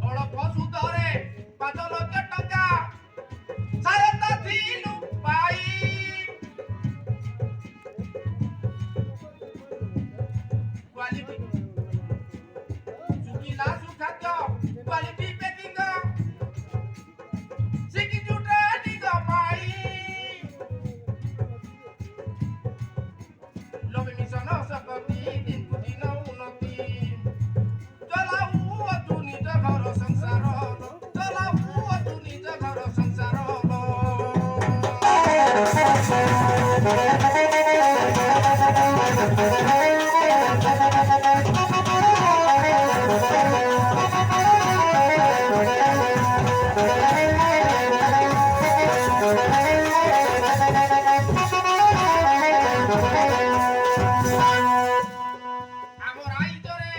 ଅଳପ ସୁଧରେ 5 ଲକ୍ଷ ଟଙ୍କା ସାୟତା ଥିଲୁ ପାଇ କ୍ୱାଲିଟି ଶୁଖିଲା ସୁଖାଦ୍ୟ କ୍ୱାଲିଟି ପେକିଂ ଶିଖିଛୁ ଟ୍ରେନିଂ ପାଇ ଲବେ ମିଶନ ଶକ୍ତି ଦିନକୁ ଦିନ ଉନ୍ନତି ଚଲାଉ ତୁ ନିଜ ଘର ସଂସାର ଚଲାଉ ତୁ ନିଜ ଘର ସଂସାର ଆମ ରାଜ୍ୟରେ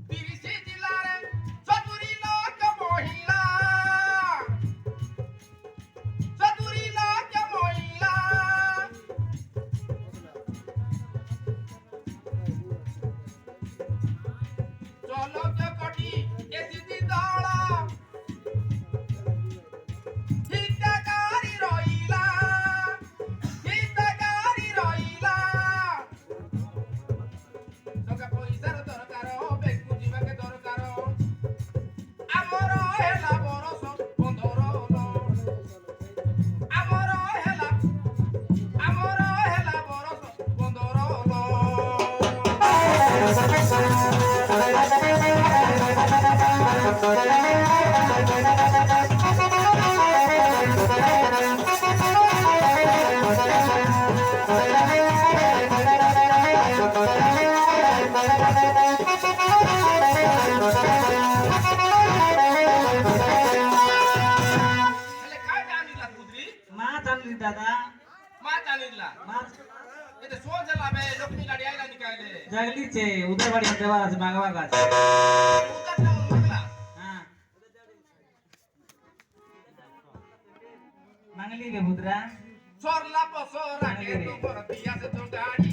30 ଜିଲ୍ଲାରେ 70 ଲକ୍ଷ ମହିଳା 70 ଲକ୍ଷ ମହିଳା ଚଲକ କୋଟି ଏସିଡି ଦଳ ହିତକାରୀ ରହିଲା ଟଙ୍କା ପଇସାର ଦରକାର ବେକୁ ଯିବାକେ ଦରକାର ଆମର ହେଲା ବରଷ 15 ଆମର ହେଲା ବରଷ 15 काय जानिला कुद्री माछ आणली दादा मा जानिला माछ एते सोच ला बे लक्ष्मी गाडी आइला निकाले जगलीचे उदयवाडी देवाराचे मागवा गाच उतर जाऊन मागला हा मागली रे बुद्रा सोरला पसो राखे तो परतिया से तो गाडी